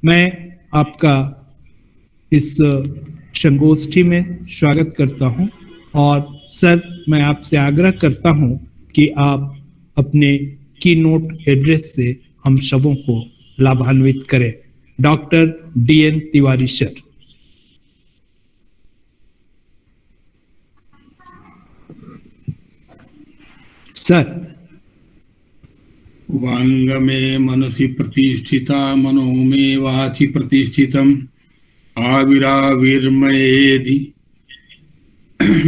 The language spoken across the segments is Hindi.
मैं आपका इस संगोष्ठी में स्वागत करता हूं और सर मैं आपसे आग्रह करता हूं कि आप अपने की नोट एड्रेस से हम सबों को लाभान्वित करें। Doctor DN Tiwari sir. Sir. वांग में मनसि प्रतिष्ठिता मनो में वाचि प्रतिष्ठितम् आविराविर्मयेधि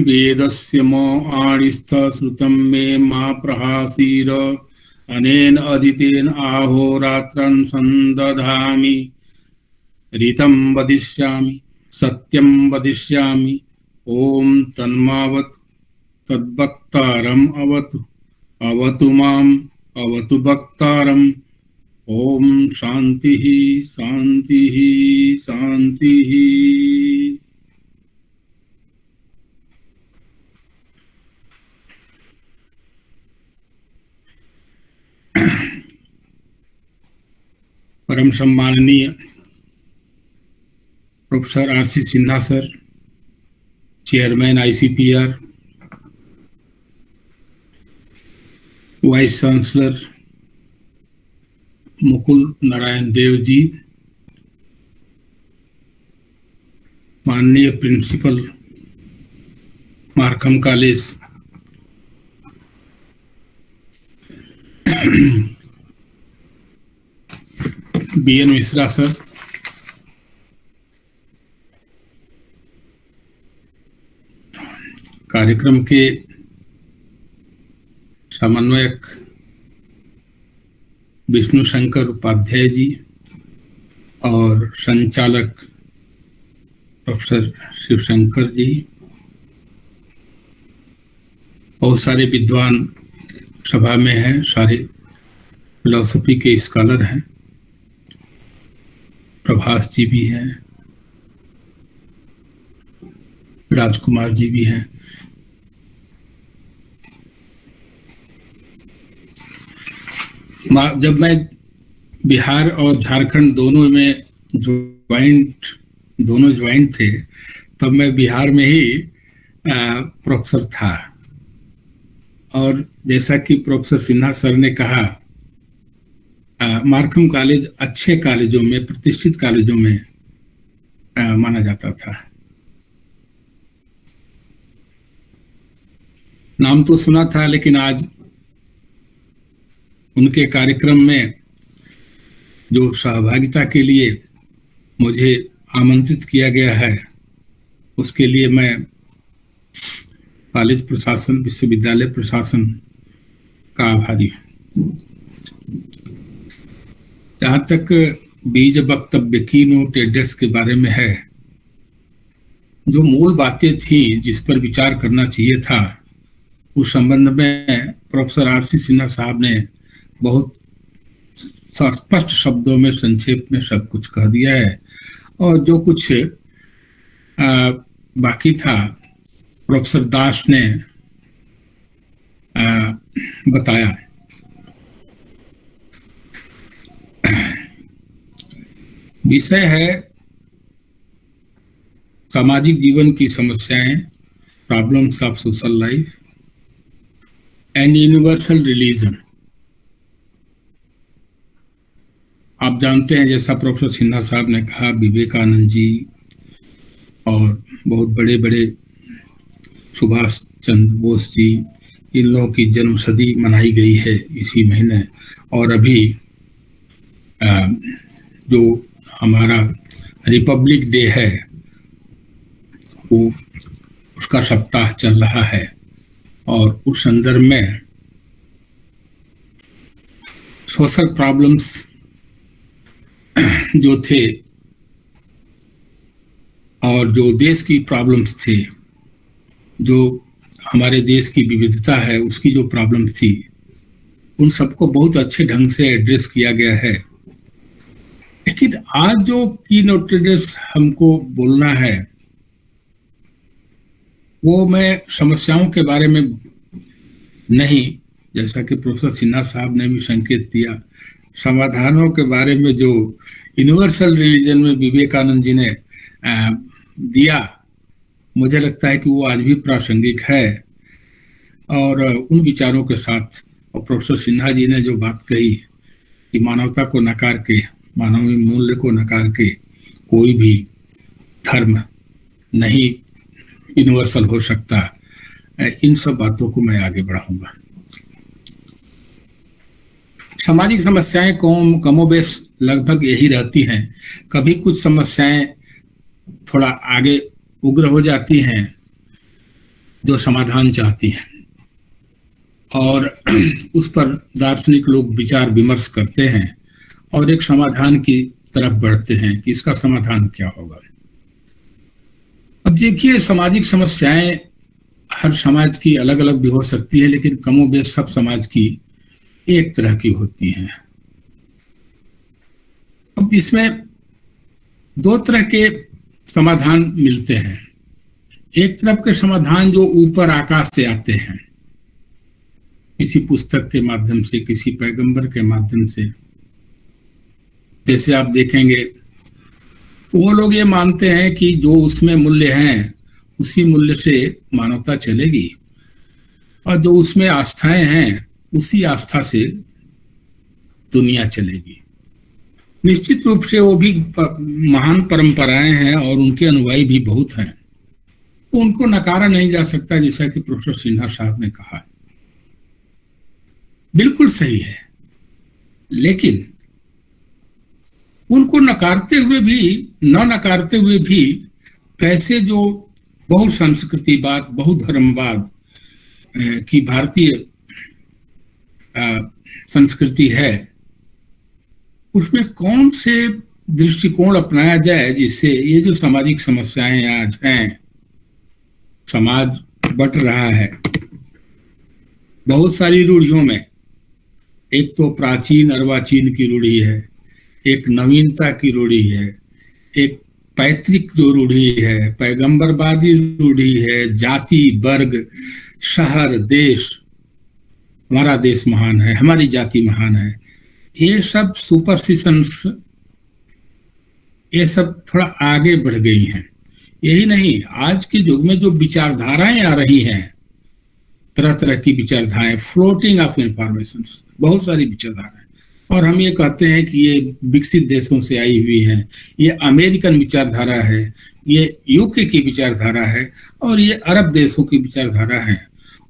वेदस्य मो आणिस्थ श्रुतं मे मा प्रहासीर अनेन अदितेन आहोरात्रं संदधामि ऋतं वदिष्यामि सत्यं वदिष्यामि ओम तन्मावत् तद्भक्तारम् अवतु अवतु माम् अवतु भक्तारम् ओम शांति शांति शांति। परम सम्माननीय professor RC Sinha sir, chairman ICPR, vice chancellor Mukul Narayan Dev ji, माननीय principal Markham college, BN Mishra sir, कार्यक्रम के समन्वयक विष्णु शंकर उपाध्याय जी और संचालक प्रोफेसर शिवशंकर जी, बहुत सारे विद्वान सभा में हैं, सारे फिलॉसफी के स्कॉलर हैं, प्रभास जी भी हैं, राजकुमार जी भी हैं। जब मैं बिहार और झारखंड दोनों में ज्वाइंट थे, तब मैं बिहार में ही प्रोफेसर था। और जैसा कि प्रोफेसर सिन्हा सर ने कहा, मार्कम कॉलेज अच्छे कॉलेजों में, प्रतिष्ठित कॉलेजों में माना जाता था। नाम तो सुना था, लेकिन आज उनके कार्यक्रम में जो सहभागिता के लिए मुझे आमंत्रित किया गया है, उसके लिए मैं कॉलेज प्रशासन, विश्वविद्यालय प्रशासन का आभारी हूँ। जहाँ तक बीज वक्तव्य की नोट एड्रेस के बारे में है, जो मूल बातें थी जिस पर विचार करना चाहिए था, उस संबंध में प्रोफेसर RC सिन्हा साहब ने बहुत स्पष्ट शब्दों में, संक्षेप में सब कुछ कह दिया है। और जो कुछ बाकी था प्रोफेसर दास ने बताया। विषय है सामाजिक जीवन की समस्याएं, problems of social life and universal religion. आप जानते हैं, जैसा प्रोफेसर सिन्हा साहब ने कहा, विवेकानंद जी और बहुत बड़े बड़े सुभाष चंद्र बोस जी, इन लोगों की जन्मशती मनाई गई है इसी महीने। और अभी जो हमारा रिपब्लिक डे है, वो उसका सप्ताह चल रहा है। और उस संदर्भ में सोशल प्रॉब्लम्स जो थे और जो देश की प्रॉब्लम्स थे, जो हमारे देश की विविधता है, उसकी जो प्रॉब्लम्स थी, उन सबको बहुत अच्छे ढंग से एड्रेस किया गया है। लेकिन आज जो की नोट एड्रेस हमको बोलना है, वो मैं समस्याओं के बारे में नहीं, जैसा कि प्रोफेसर सिन्हा साहब ने भी संकेत दिया समाधानों के बारे में जो यूनिवर्सल रिलीजन में विवेकानंद जी ने दिया, मुझे लगता है कि वो आज भी प्रासंगिक है। और उन विचारों के साथ और प्रोफेसर सिन्हा जी ने जो बात कही कि मानवता को नकार के, मानवीय मूल्य को नकार के कोई भी धर्म नहीं यूनिवर्सल हो सकता, इन सब बातों को मैं आगे बढ़ाऊंगा। सामाजिक समस्याएं कमोबेश लगभग यही रहती हैं। कभी कुछ समस्याएं थोड़ा आगे उग्र हो जाती हैं जो समाधान चाहती हैं, और उस पर दार्शनिक लोग विचार विमर्श करते हैं और एक समाधान की तरफ बढ़ते हैं कि इसका समाधान क्या होगा। अब देखिए, सामाजिक समस्याएं हर समाज की अलग अलग भी हो सकती है, लेकिन कमोबेश सब समाज की एक तरह की होती हैं। अब इसमें दो तरह के समाधान मिलते हैं। एक तरफ के समाधान जो ऊपर आकाश से आते हैं, किसी पुस्तक के माध्यम से, किसी पैगंबर के माध्यम से। जैसे आप देखेंगे, वो लोग ये मानते हैं कि जो उसमें मूल्य हैं उसी मूल्य से मानवता चलेगी, और जो उसमें आस्थाएं हैं उसी आस्था से दुनिया चलेगी। निश्चित रूप से वो भी महान परंपराएं हैं और उनके अनुयायी भी बहुत हैं, तो उनको नकारा नहीं जा सकता, जैसा कि प्रोफेसर सिन्हा साहब ने कहा। बिल्कुल सही है, लेकिन उनको नकारते हुए भी, न नकारते हुए भी, कैसे जो बहुसंस्कृतिवाद, बहुधर्मवाद की भारतीय संस्कृति है, उसमें कौन से दृष्टिकोण अपनाया जाए जिससे ये जो सामाजिक समस्याएं आज हैं, समाज बट रहा है बहुत सारी रूढ़ियों में। एक तो प्राचीन अर्वाचीन की रूढ़ी है, एक नवीनता की रूढ़ी है, एक पैतृक जो रूढ़ी है, पैगंबरवादी रूढ़ी है, जाति, वर्ग, शहर, देश, हमारा देश महान है, हमारी जाति महान है, ये सब सुपरस्टिशंस, ये सब थोड़ा आगे बढ़ गई हैं। यही नहीं, आज के युग में जो विचारधाराएं आ रही हैं, तरह तरह की विचारधाराएं, फ्लोटिंग ऑफ इंफॉर्मेशन, बहुत सारी विचारधाराएं, और हम ये कहते हैं कि ये विकसित देशों से आई हुई हैं, ये अमेरिकन विचारधारा है, ये यूके की विचारधारा है, और ये अरब देशों की विचारधारा है।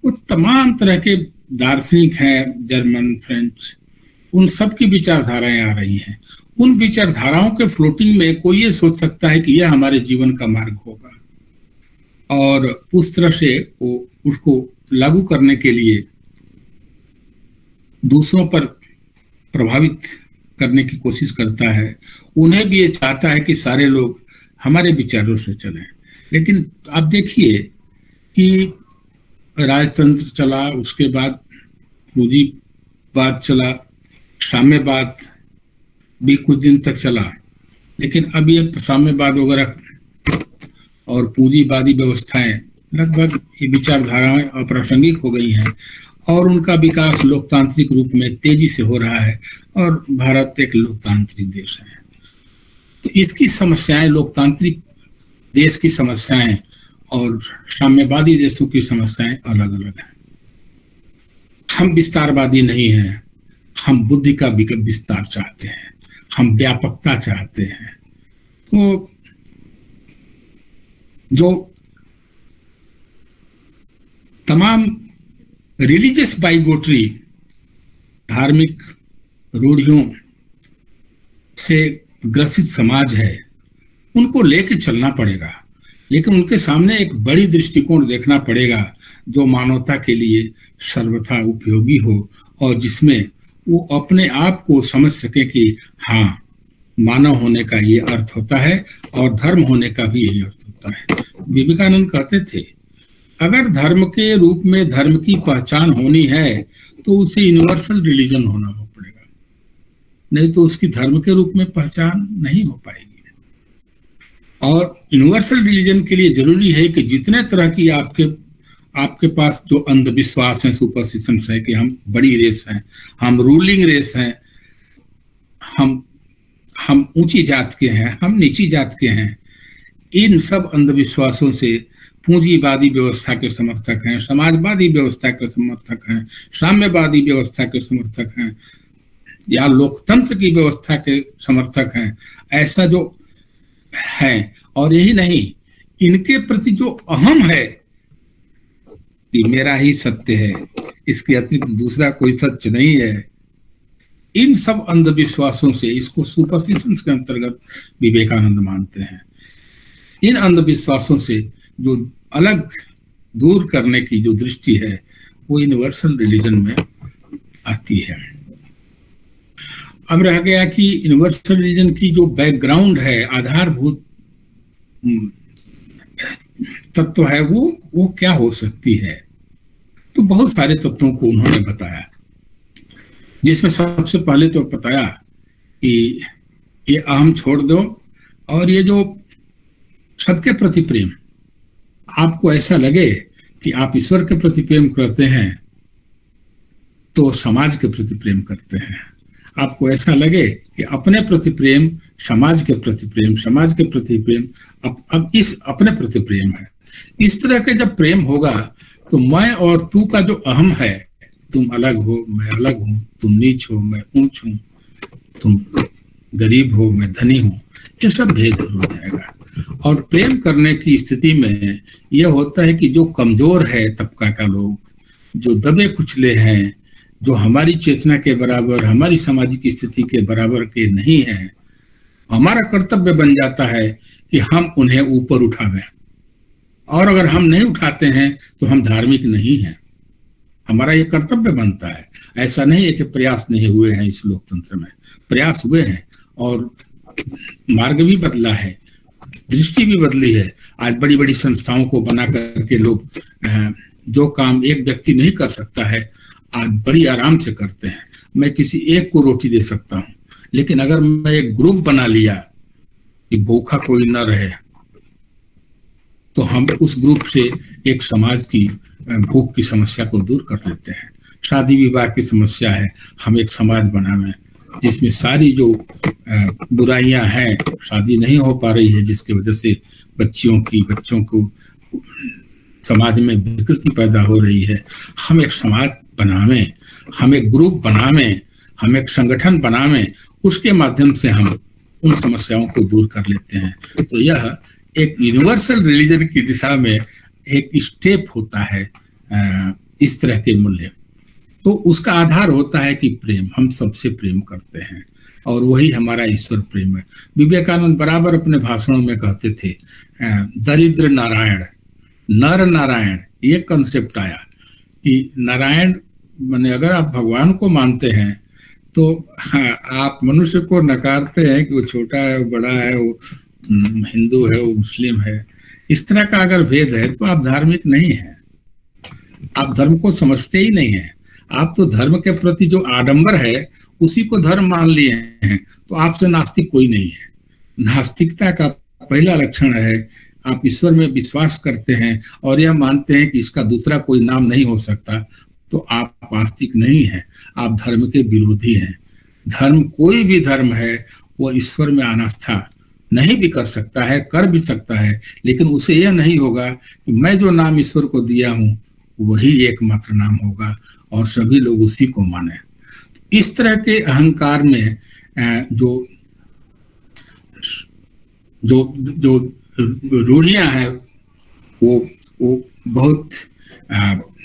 वो तमाम तरह के दार्शनिक हैं, जर्मन, फ्रेंच, उन सब की विचारधाराएं आ रही हैं। उन विचारधाराओं के फ्लोटिंग में कोई ये सोच सकता है कि यह हमारे जीवन का मार्ग होगा, और उस तरह से वो उसको लागू करने के लिए दूसरों पर प्रभावित करने की कोशिश करता है। उन्हें भी ये चाहता है कि सारे लोग हमारे विचारों से चलें। लेकिन आप देखिए कि राजतंत्र चला, उसके बाद पूंजीवाद चला, साम्यवाद भी कुछ दिन तक चला, लेकिन अब ये साम्यवाद वगैरह और पूंजीवादी व्यवस्थाएं लगभग ये विचारधाराएं अप्रासंगिक हो गई हैं, और उनका विकास लोकतांत्रिक रूप में तेजी से हो रहा है, और भारत एक लोकतांत्रिक देश है। तो इसकी समस्याएं, लोकतांत्रिक देश की समस्याएं और साम्यवादी देशों की समस्याएं अलग अलग हैं। हम विस्तारवादी नहीं हैं, हम बुद्धि का विस्तार चाहते हैं, हम व्यापकता चाहते हैं। तो जो तमाम रिलीजियस बाइगोटरी, धार्मिक रूढ़ियों से ग्रसित समाज है, उनको लेके चलना पड़ेगा, लेकिन उनके सामने एक बड़ी दृष्टिकोण देखना पड़ेगा जो मानवता के लिए सर्वथा उपयोगी हो, और जिसमें वो अपने आप को समझ सके कि हाँ, मानव होने का ये अर्थ होता है और धर्म होने का भी यही अर्थ होता है। विवेकानंद कहते थे, अगर धर्म के रूप में धर्म की पहचान होनी है तो उसे यूनिवर्सल रिलीजन होना पड़ेगा, नहीं तो उसकी धर्म के रूप में पहचान नहीं हो पाएगी। और यूनिवर्सल रिलीजन के लिए जरूरी है कि जितने तरह की आपके पास जो अंधविश्वास है, सुपरस्टिशंस है कि हम बड़ी रेस हैं, हम रूलिंग रेस हैं, हम ऊंची जात के हैं, हम नीची जात के हैं, इन सब अंधविश्वासों से पूंजीवादी व्यवस्था के समर्थक हैं, समाजवादी व्यवस्था के समर्थक हैं, साम्यवादी व्यवस्था के समर्थक हैं या लोकतंत्र की व्यवस्था के समर्थक हैं, ऐसा जो है। और यही नहीं, इनके प्रति जो अहम है कि मेरा ही सत्य है, इसके अतिरिक्त दूसरा कोई सत्य नहीं है, इन सब अंधविश्वासों से, इसको सुपरस्टिशंस के अंतर्गत विवेकानंद मानते हैं, इन अंधविश्वासों से जो अलग दूर करने की जो दृष्टि है वो यूनिवर्सल रिलीजन में आती है। अब रह गया कि यूनिवर्सल रिलीजन की जो बैकग्राउंड है, आधारभूत तत्व है, वो क्या हो सकती है। तो बहुत सारे तत्वों को उन्होंने बताया, जिसमें सबसे पहले तो बताया कि ये अहम छोड़ दो, और ये जो सबके प्रति प्रेम, आपको ऐसा लगे कि आप ईश्वर के प्रति प्रेम करते हैं तो समाज के प्रति प्रेम करते हैं, आपको ऐसा लगे कि अपने प्रति प्रेम, समाज के प्रति प्रेम, समाज के प्रति प्रेम, अब इस अपने प्रति प्रेम है। इस तरह के जब प्रेम होगा तो मैं और तू का जो अहम है, तुम अलग हो मैं अलग हूं, तुम नीच हो मैं ऊंच हूं, तुम गरीब हो मैं धनी हूं, ये सब भेद हो जाएगा। और प्रेम करने की स्थिति में यह होता है कि जो कमजोर है तबका का लोग, जो दबे कुचले हैं, जो हमारी चेतना के बराबर, हमारी सामाजिक स्थिति के बराबर के नहीं है, हमारा कर्तव्य बन जाता है कि हम उन्हें ऊपर उठावें। और अगर हम नहीं उठाते हैं तो हम धार्मिक नहीं हैं, हमारा ये कर्तव्य बनता है। ऐसा नहीं है कि प्रयास नहीं हुए हैं, इस लोकतंत्र में प्रयास हुए हैं और मार्ग भी बदला है, दृष्टि भी बदली है। आज बड़ी बड़ी संस्थाओं को बना करके लोग जो काम एक व्यक्ति नहीं कर सकता है, आज बड़ी आराम से करते हैं। मैं किसी एक को रोटी दे सकता हूँ, लेकिन अगर मैं एक ग्रुप बना लिया कि भूखा कोई न रहे, तो हम उस ग्रुप से एक समाज की भूख की समस्या को दूर कर लेते हैं। शादी विवाह की समस्या है, हम एक समाज बनावें जिसमें सारी जो बुराइयां हैं, शादी नहीं हो पा रही है जिसकी वजह से बच्चों को समाज में विकृति पैदा हो रही है, हम एक समाज बनावें, हम एक ग्रुप बनावें, हम एक संगठन बनावें, उसके माध्यम से हम उन समस्याओं को दूर कर लेते हैं। तो यह एक यूनिवर्सल रिलीजन की दिशा में एक स्टेप होता है इस तरह के मूल्य। तो उसका आधार होता है कि प्रेम, हम सबसे प्रेम करते हैं और वही हमारा ईश्वर प्रेम है। विवेकानंद बराबर अपने भाषणों में कहते थे दरिद्र नारायण, नर नारायण, ये कंसेप्ट आया कि नारायण माने अगर आप भगवान को मानते हैं तो आप मनुष्य को नकारते हैं कि वो छोटा है, वो बड़ा है, वो हिंदू है, वो मुस्लिम है। इस तरह का अगर भेद है तो आप धार्मिक नहीं हैं, आप धर्म को समझते ही नहीं हैं। आप तो धर्म के प्रति जो आडंबर है उसी को धर्म मान लिए हैं, तो आपसे नास्तिक कोई नहीं है। नास्तिकता का पहला लक्षण है आप ईश्वर में विश्वास करते हैं और यह मानते हैं कि इसका दूसरा कोई नाम नहीं हो सकता, तो आप आस्तिक नहीं हैं, आप धर्म के विरोधी हैं। धर्म, कोई भी धर्म है, वो ईश्वर में आस्था नहीं भी कर सकता है, कर भी सकता है, लेकिन उसे यह नहीं होगा कि मैं जो नाम ईश्वर को दिया हूं वही एकमात्र नाम होगा और सभी लोग उसी को माने। इस तरह के अहंकार में जो जो जो रूढ़ियां हैं वो बहुत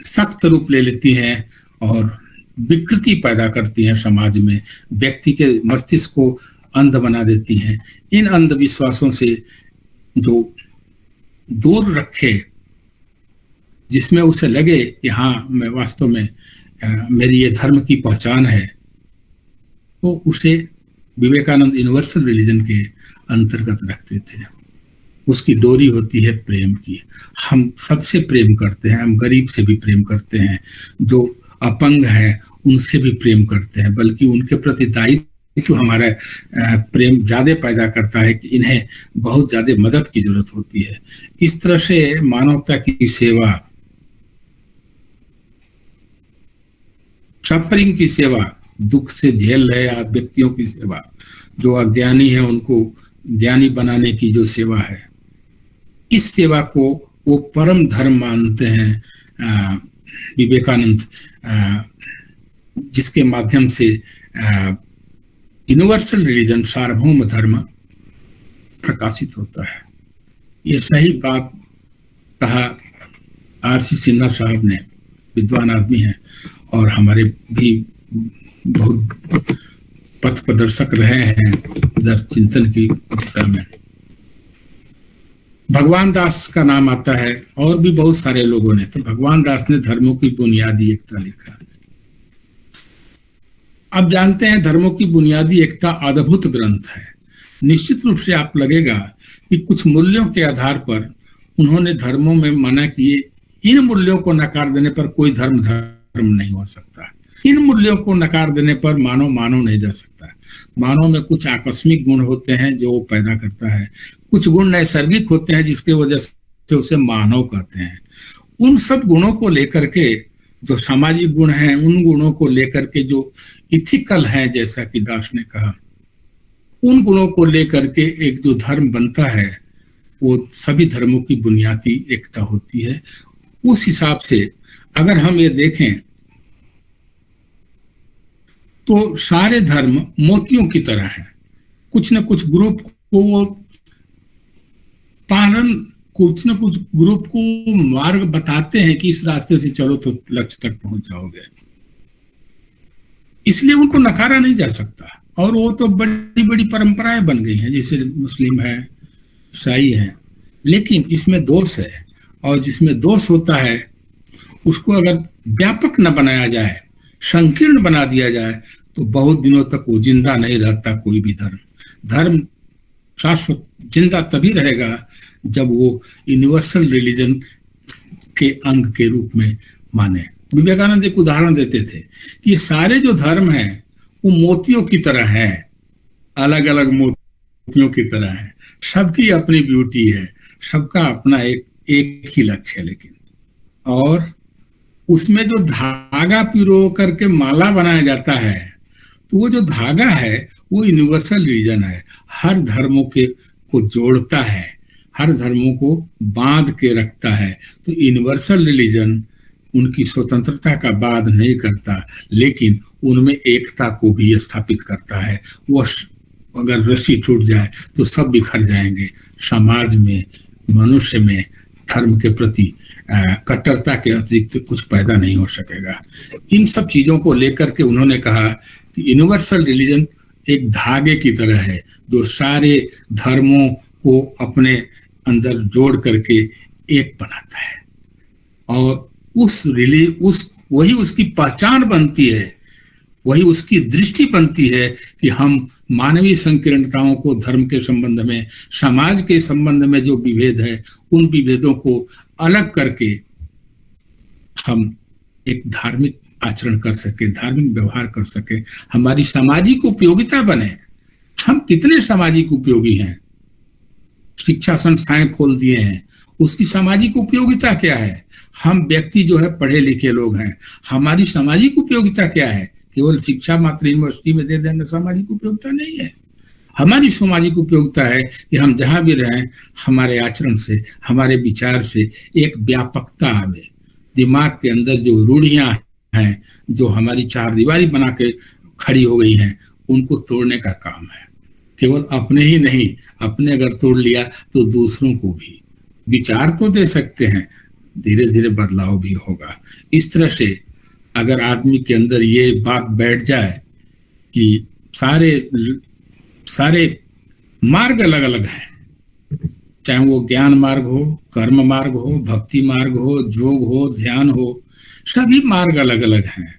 सख्त रूप ले लेती हैं और विकृति पैदा करती हैं समाज में, व्यक्ति के मस्तिष्क को अंध बना देती हैं। इन अंधविश्वासों से जो दूर रखे, जिसमें उसे लगे कि हाँ मैं वास्तव में मेरी ये धर्म की पहचान है, तो उसे विवेकानंद यूनिवर्सल रिलीजन के अंतर्गत रखते थे। उसकी डोरी होती है प्रेम की। हम सबसे प्रेम करते हैं, हम गरीब से भी प्रेम करते हैं, जो अपंग हैं उनसे भी प्रेम करते हैं, बल्कि उनके प्रति दायित्व हमारा प्रेम ज्यादा पैदा करता है कि इन्हें बहुत ज्यादा मदद की जरूरत होती है। इस तरह से मानवता की सेवा, सफरिंग की सेवा, दुख से झेल रहे आप व्यक्तियों की सेवा, जो अज्ञानी है उनको ज्ञानी बनाने की जो सेवा है, इस सेवा को वो परम धर्म मानते हैं विवेकानंद, जिसके माध्यम से यूनिवर्सल रिलीजन, सार्वभौम धर्म प्रकाशित होता है। ये सही बात कहा आर.सी. सिन्हा साहब ने, विद्वान आदमी हैं और हमारे भी बहुत पथ प्रदर्शक रहे हैं दर्श चिंतन की दिशा में। भगवान दास का नाम आता है और भी बहुत सारे लोगों ने। तो भगवान दास ने धर्मों की बुनियादी एकता लिखा। अब जानते हैं धर्मों की बुनियादी एकता अद्भुत ग्रंथ है। निश्चित रूप से आप लगेगा कि कुछ मूल्यों के आधार पर उन्होंने धर्मों में मना किए। इन मूल्यों को नकार देने पर कोई धर्म नहीं हो सकता। इन मूल्यों को नकार देने पर मानव नहीं जा सकता। मानव में कुछ आकस्मिक गुण होते हैं जो वो पैदा करता है, कुछ गुण नैसर्गिक होते हैं जिसके वजह से उसे मानव कहते हैं। उन सब गुणों को लेकर के जो सामाजिक गुण हैं, उन गुणों को लेकर के जो इथिकल हैं, जैसा कि दास ने कहा, उन गुणों को लेकर के एक जो धर्म बनता है वो सभी धर्मों की बुनियादी एकता होती है। उस हिसाब से अगर हम ये देखें तो सारे धर्म मोतियों की तरह हैं। कुछ न कुछ ग्रुप को वो पालन, कुछ न कुछ ग्रुप को मार्ग बताते हैं कि इस रास्ते से चलो तो लक्ष्य तक पहुंच जाओगे। इसलिए उनको नकारा नहीं जा सकता। और वो तो बड़ी बड़ी परंपराएं बन गई हैं, जैसे मुस्लिम है, ईसाई है। लेकिन इसमें दोष है, और जिसमें दोष होता है उसको अगर व्यापक न बनाया जाए, संकीर्ण बना दिया जाए, तो बहुत दिनों तक वो जिंदा नहीं रहता। कोई भी धर्म शाश्वत जिंदा तभी रहेगा जब वो यूनिवर्सल रिलीजन के अंग के रूप में माने। विवेकानंद एक उदाहरण देते थे कि ये सारे जो धर्म हैं वो मोतियों की तरह हैं, अलग अलग मोतियों की तरह हैं। सबकी अपनी ब्यूटी है, सबका अपना एक ही लक्ष्य है। लेकिन और उसमें जो धागा पिरो करके माला बनाया जाता है, तो वो जो धागा है वो यूनिवर्सल रिलीजन है। हर धर्मों को जोड़ता है, हर धर्मों को बांध के रखता है। तो यूनिवर्सल रिलीजन उनकी स्वतंत्रता का बाध नहीं करता, लेकिन उनमें एकता को भी स्थापित करता है। वो अगर रस्सी टूट जाए तो सब बिखर जाएंगे। समाज में, मनुष्य में धर्म के प्रति कट्टरता के अतिरिक्त कुछ पैदा नहीं हो सकेगा। इन सब चीजों को लेकर के उन्होंने कहा कि यूनिवर्सल रिलीजन एक धागे की तरह है जो सारे धर्मों को अपने अंदर जोड़ करके एक बनाता है। और वही उसकी पहचान बनती है, वही उसकी दृष्टि बनती है कि हम मानवीय संकीर्णताओं को धर्म के संबंध में, समाज के संबंध में जो विभेद है, उन विभेदों को अलग करके हम एक धार्मिक आचरण कर सके, धार्मिक व्यवहार कर सके, हमारी सामाजिक उपयोगिता बने। हम कितने सामाजिक उपयोगी हैं, शिक्षा संस्थाएं खोल दिए हैं, उसकी सामाजिक उपयोगिता क्या है? हम व्यक्ति जो है पढ़े लिखे लोग हैं, हमारी सामाजिक उपयोगिता क्या है? केवल शिक्षा मात्र यूनिवर्सिटी में दे देना सामाजिक उपयोगिता नहीं है। हमारी सामाजिक उपयोगिता है कि हम जहां भी रहें, हमारे आचरण से, हमारे विचार से एक व्यापकता आवे। दिमाग के अंदर जो रूढ़ियां हैं, जो हमारी चार दीवारी बना के खड़ी हो गई हैं, उनको तोड़ने का काम है। केवल अपने ही नहीं, अपने अगर तोड़ लिया तो दूसरों को भी विचार तो दे सकते हैं, धीरे धीरे बदलाव भी होगा। इस तरह से अगर आदमी के अंदर ये बात बैठ जाए कि सारे मार्ग अलग अलग हैं, चाहे वो ज्ञान मार्ग हो, कर्म मार्ग हो, भक्ति मार्ग हो, योग हो, ध्यान हो, सभी मार्ग अलग अलग हैं,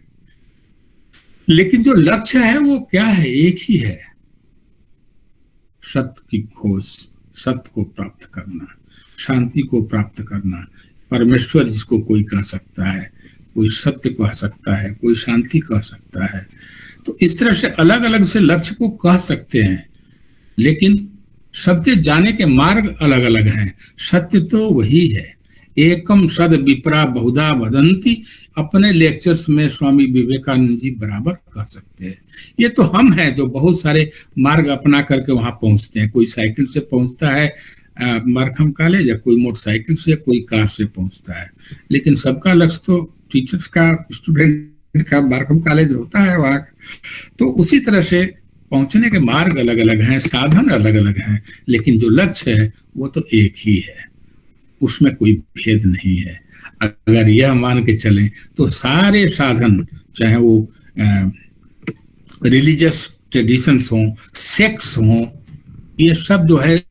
लेकिन जो लक्ष्य है वो क्या है? एक ही है, सत्य की खोज, सत्य को प्राप्त करना, शांति को प्राप्त करना। परमेश्वर जिसको कोई कह सकता है, कोई सत्य कह सकता है, कोई शांति कह सकता है। तो इस तरह से अलग अलग से लक्ष्य को कह सकते हैं, लेकिन सबके जाने के मार्ग अलग अलग हैं। सत्य तो वही है, एकम सद विप्रा बहुधा वदंती, अपने लेक्चर्स में स्वामी विवेकानंद जी बराबर कह सकते हैं। ये तो हम हैं जो बहुत सारे मार्ग अपना करके वहां पहुंचते हैं। कोई साइकिल से पहुंचता है मार्कहम कॉलेज, या कोई मोटरसाइकिल से, कोई कार से पहुंचता है, लेकिन सबका लक्ष्य तो टीचर्स का, स्टूडेंट का मार्कहम कॉलेज होता है वहां। तो उसी तरह से पहुंचने के मार्ग अलग अलग हैं, साधन अलग अलग हैं, लेकिन जो लक्ष्य है वो तो एक ही है, उसमें कोई भेद नहीं है। अगर यह मान के चलें तो सारे साधन, चाहे वो रिलीजियस ट्रेडिशंस हों, सेक्ट्स हों, ये सब जो है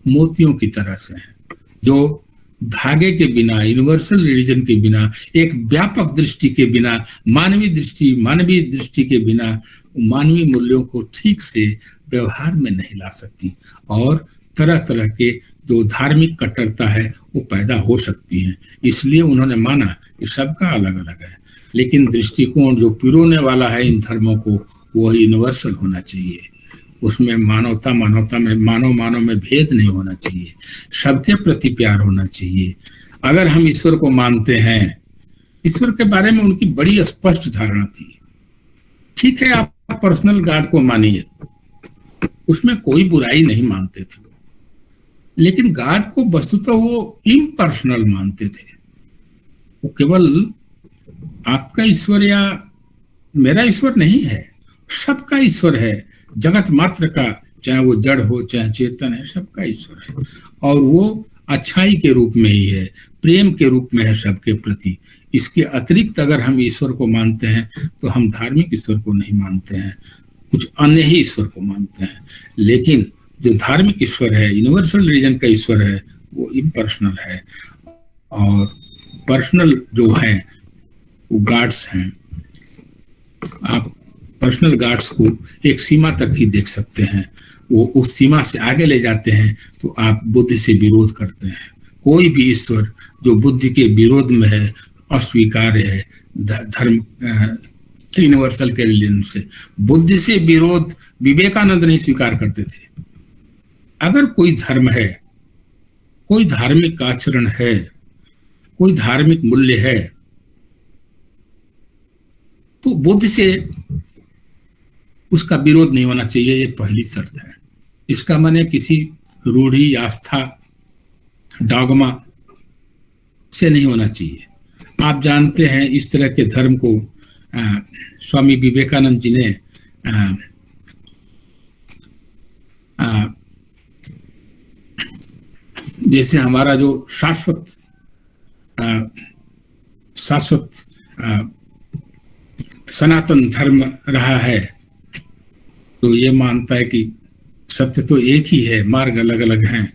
मोतियों की तरह से हैं, जो धागे के बिना, यूनिवर्सल रिलीजन के बिना, एक व्यापक दृष्टि के बिना, मानवीय दृष्टि के बिना मानवीय मूल्यों को ठीक से व्यवहार में नहीं ला सकती, और तरह तरह के जो धार्मिक कट्टरता है वो पैदा हो सकती है। इसलिए उन्होंने माना कि सबका अलग अलग है, लेकिन दृष्टिकोण जो पिरोने वाला है इन धर्मों को, वो यूनिवर्सल होना चाहिए। उसमें मानवता में, मानव में भेद नहीं होना चाहिए, सबके प्रति प्यार होना चाहिए। अगर हम ईश्वर को मानते हैं, ईश्वर के बारे में उनकी बड़ी स्पष्ट धारणा थी। ठीक है, आप पर्सनल गॉड को मानिए, उसमें कोई बुराई नहीं मानते थे, लेकिन गॉड को वस्तुतः वो इम्पर्सनल मानते थे। वो केवल आपका ईश्वर या मेरा ईश्वर नहीं है, सबका ईश्वर है, जगत मात्र का, चाहे वो जड़ हो चाहे चेतन है, सबका ईश्वर है। और वो अच्छाई के रूप में ही है, प्रेम के रूप में है सबके प्रति। इसके अतिरिक्त अगर हम ईश्वर को मानते हैं तो हम धार्मिक ईश्वर को नहीं मानते हैं, कुछ अन्य ही ईश्वर को मानते हैं। लेकिन जो धार्मिक ईश्वर है, यूनिवर्सल रिलीजन का ईश्वर है, वो इम्पर्सनल है, और पर्सनल जो है वो गॉड्स हैं। आप पर्सनल गॉड्स को एक सीमा तक ही देख सकते हैं, वो उस सीमा से आगे ले जाते हैं तो आप बुद्धि से विरोध करते हैं। कोई भी ईश्वर जो बुद्धि के विरोध में है, अस्वीकार्य है। धर्म यूनिवर्सल के रिलीजन से बुद्धि से विरोध विवेकानंद नहीं स्वीकार करते थे। अगर कोई धर्म है, कोई धार्मिक आचरण है, कोई धार्मिक मूल्य है, तो बुद्धि से उसका विरोध नहीं होना चाहिए, ये पहली शर्त है। इसका माने किसी रूढ़ी, आस्था, डॉगमा से नहीं होना चाहिए। आप जानते हैं इस तरह के धर्म को स्वामी विवेकानंद जी ने जैसे हमारा जो शाश्वत सनातन धर्म रहा है, तो ये मानता है कि सत्य तो एक ही है, मार्ग अलग अलग हैं,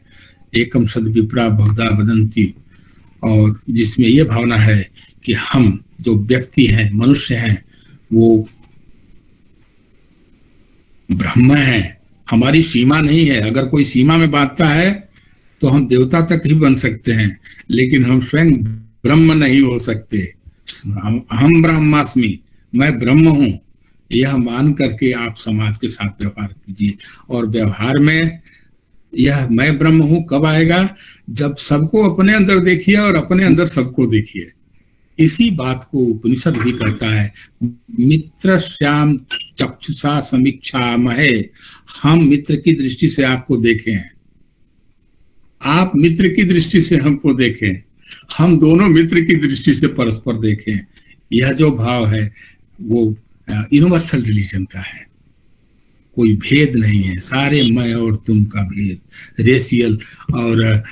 एकम सद विप्रा बहुधा वदंती, और जिसमें ये भावना है कि हम जो व्यक्ति हैं, मनुष्य हैं, वो ब्रह्म है, हमारी सीमा नहीं है। अगर कोई सीमा में बांधता है तो हम देवता तक ही बन सकते हैं, लेकिन हम स्वयं ब्रह्म नहीं हो सकते। हम ब्रह्मास्मि, मैं ब्रह्म हूं, यह मान करके आप समाज के साथ व्यवहार कीजिए। और व्यवहार में यह मैं ब्रह्म हूं कब आएगा? जब सबको अपने अंदर देखिए और अपने अंदर सबको देखिए। इसी बात को उपनिषद भी कहता है, मित्र श्याम चक्षुषा समीक्षा महे, हम मित्र की दृष्टि से आपको देखें, आप मित्र की दृष्टि से हमको देखें, हम दोनों मित्र की दृष्टि से परस्पर देखें। यह जो भाव है वो यूनिवर्सल रिलीजन का है, कोई भेद नहीं है। सारे मैं और तुम का भेद, रेशियल और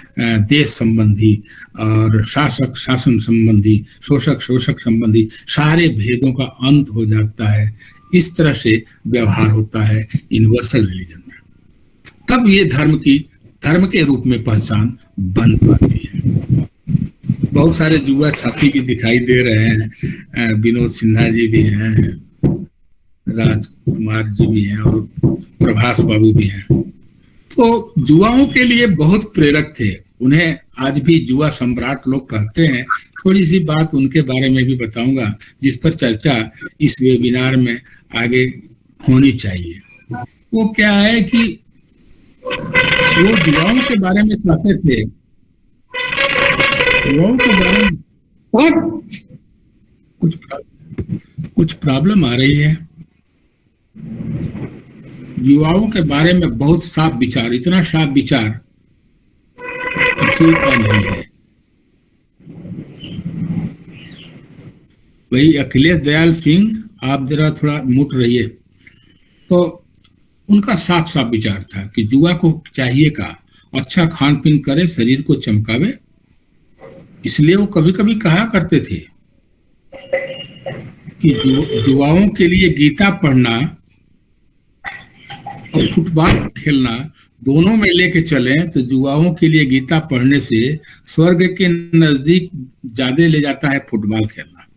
देश संबंधी और शासक शासन संबंधी, शोषक शोषक संबंधी, सारे भेदों का अंत हो जाता है। इस तरह से व्यवहार होता है यूनिवर्सल रिलीजन में, तब ये धर्म के रूप में पहचान बन पाती है। बहुत सारे युवा साथी भी दिखाई दे रहे हैं, विनोद सिन्हा जी भी हैं, राजकुमार जी भी हैं और प्रभास बाबू भी हैं। तो युवाओं के लिए बहुत प्रेरक थे, उन्हें आज भी युवा सम्राट लोग कहते हैं। थोड़ी सी बात उनके बारे में भी बताऊंगा, जिस पर चर्चा इस वेबिनार में आगे होनी चाहिए। वो क्या है कि वो युवाओं के बारे में कहते थे युवाओं के बारे में कुछ प्रॉब्लम आ रही है। युवाओं के बारे में बहुत साफ विचार, इतना साफ विचार किसी का नहीं है। वही अखिलेश दयाल सिंह, आप जरा थोड़ा मुट रहिए, तो उनका साफ साफ विचार था कि युवा को चाहिए का अच्छा खान पीन करे, शरीर को चमकावे। इसलिए वो कभी कभी कहा करते थे कि युवाओं के लिए गीता पढ़ना और फुटबॉल खेलना दोनों में लेके चलें तो युवाओं के लिए गीता पढ़ने से स्वर्ग के नजदीक ज्यादा ले जाता है फुटबॉल खेलना।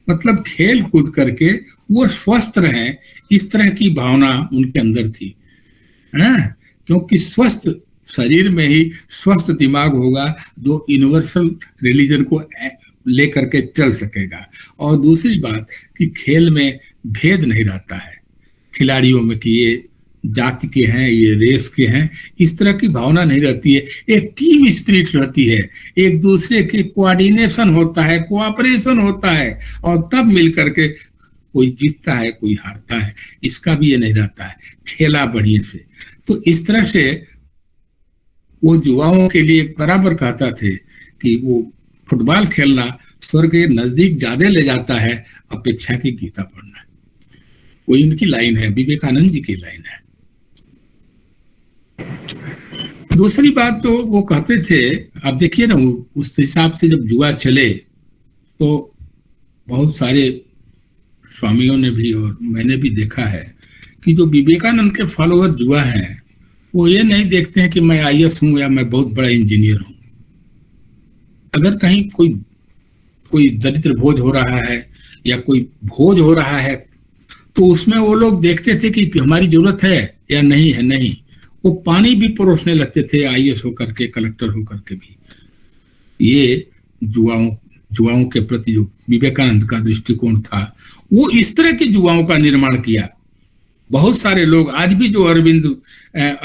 मतलब खेल कूद करके वो स्वस्थ रहें, इस तरह की भावना उनके अंदर थी, है ना? क्योंकि स्वस्थ शरीर में ही स्वस्थ दिमाग होगा जो यूनिवर्सल रिलीजन को लेकर के चल सकेगा। और दूसरी बात कि खेल में भेद नहीं रहता है खिलाड़ियों में कि ये जाति के हैं, ये रेस के हैं, इस तरह की भावना नहीं रहती है। एक टीम स्पिरिट रहती है, एक दूसरे के कोऑर्डिनेशन होता है, कोऑपरेशन होता है, और तब मिल करके कोई जीतता है, कोई हारता है। इसका भी ये नहीं रहता है, खेला बढ़िया से। तो इस तरह से वो युवाओं के लिए बराबर कहता थे कि वो फुटबॉल खेलना स्वर्ग के नजदीक ज्यादा ले जाता है अपेक्षा की गीता पढ़ना। वो इनकी लाइन है, विवेकानंद जी की लाइन है। दूसरी बात तो वो कहते थे, आप देखिए ना, उस हिसाब से जब युवा चले तो बहुत सारे स्वामियों ने भी और मैंने भी देखा है कि जो विवेकानंद के फॉलोअर युवा हैं वो ये नहीं देखते हैं कि मैं आईएएस हूं या मैं बहुत बड़ा इंजीनियर हूं। अगर कहीं कोई दरिद्र भोज हो रहा है या कोई भोज हो रहा है तो उसमें वो लोग देखते थे कि हमारी जरूरत है या नहीं है। नहीं, वो पानी भी परोसने लगते थे आईएएस होकर के, कलेक्टर होकर के भी। ये युवाओं के प्रति जो विवेकानंद का दृष्टिकोण था वो इस तरह के युवाओं का निर्माण किया। बहुत सारे लोग आज भी जो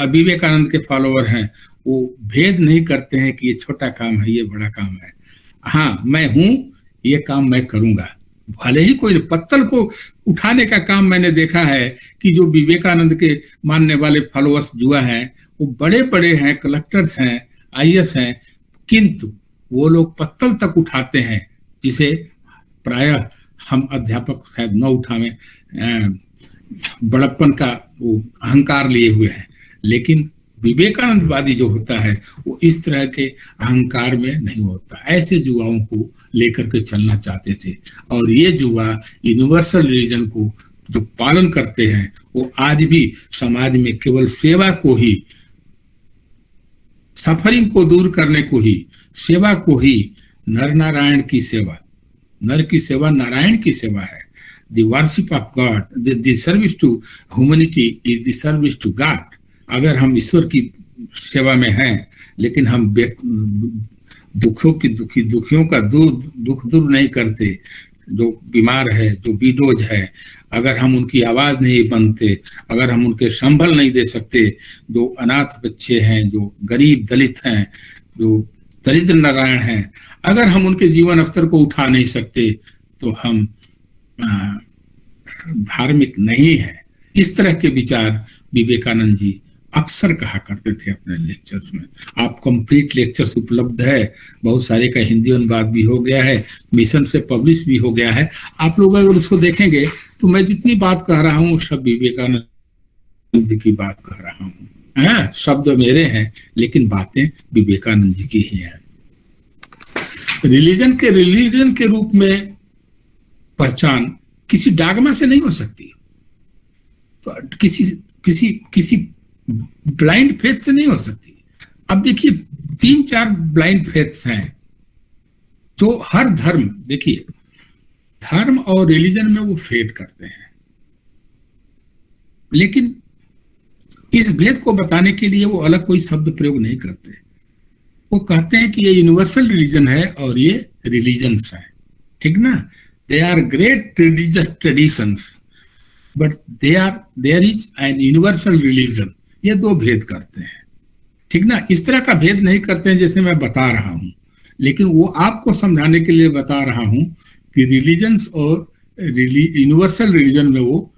विवेकानंद के फॉलोअर हैं वो भेद नहीं करते हैं कि ये छोटा काम है, ये बड़ा काम है। हाँ, मैं हूं, ये काम मैं करूंगा। भले ही कोई पत्तल को उठाने का काम मैंने देखा है कि जो विवेकानंद के मानने वाले फॉलोअर्स युवा हैं वो बड़े बड़े हैं, कलेक्टर्स हैं, आईएएस हैं, किंतु वो लोग पत्तल तक उठाते हैं जिसे प्रायः हम अध्यापक शायद न उठावें। बड़प्पन का वो अहंकार लिए हुए हैं। लेकिन विवेकानंदवादी जो होता है वो इस तरह के अहंकार में नहीं होता। ऐसे युवाओं को लेकर के चलना चाहते थे। और ये युवा यूनिवर्सल रिलीजन को जो पालन करते हैं वो आज भी समाज में केवल सेवा को ही, सफरिंग को दूर करने को ही, सेवा को ही, नर नारायण की सेवा, नर की सेवा नारायण की सेवा है। The worship of God, the service to humanity is the service to God. अगर हम ईश्वर की सेवा में हैं लेकिन हम दुखियों का दुख दूर नहीं करते, जो बीमार है, जो विडोज है, अगर हम उनकी आवाज नहीं बनते, अगर हम उनके संभल नहीं दे सकते, जो अनाथ बच्चे हैं, जो गरीब दलित हैं, जो दरिद्र नारायण हैं, अगर हम उनके जीवन स्तर को उठा नहीं सकते तो हम धार्मिक नहीं है। इस तरह के विचार विवेकानंद जी अक्सर कहा करते थे अपने लेक्चर्स में। आप कंप्लीट लेक्चर्स उपलब्ध है, बहुत सारे का हिंदी अनुवाद भी हो गया है, मिशन से पब्लिश भी हो गया है। आप लोग अगर उसको देखेंगे तो मैं जितनी बात कह रहा हूँ सब विवेकानंद जी की बात कह रहा हूँ। शब्द मेरे हैं लेकिन बातें विवेकानंद जी की ही हैं। रिलीजन के रूप में पहचान किसी डागमा से नहीं हो सकती, तो किसी ब्लाइंड फेथ से नहीं हो सकती। अब देखिए 3-4 ब्लाइंड फेथ्स हैं जो हर धर्म, देखिए धर्म और रिलीजन में वो फेथ करते हैं, लेकिन इस भेद को बताने के लिए वो अलग कोई शब्द प्रयोग नहीं करते। वो कहते हैं कि ये यूनिवर्सल रिलीजन है और ये रिलीजन्स है, ठीक ना। They are great religious traditions, but there is an universal religion. ये दो भेद करते हैं, ठीक ना। इस तरह का भेद नहीं करते हैं जैसे मैं बता रहा हूं। लेकिन वो आपको समझाने के लिए बता रहा हूं कि रिलीजन्स और यूनिवर्सल रिलीजन में वो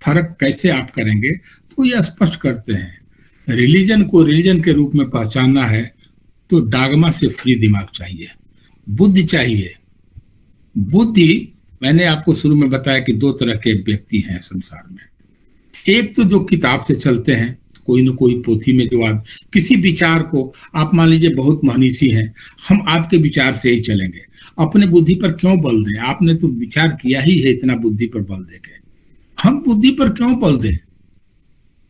फर्क कैसे आप करेंगे। तो ये स्पष्ट करते हैं रिलीजन को रिलीजन के रूप में पहचानना है तो डागमा से फ्री दिमाग चाहिए, बुद्धि चाहिए। बुद्धि, मैंने आपको शुरू में बताया कि दो तरह के व्यक्ति हैं संसार में। एक तो जो किताब से चलते हैं, कोई न कोई पोथी में जो आप किसी विचार को, आप मान लीजिए बहुत महनीसी हैं, हम आपके विचार से ही चलेंगे, अपने बुद्धि पर क्यों बल दें, आपने तो विचार किया ही है, इतना बुद्धि पर बल देके हम बुद्धि पर क्यों बल दें,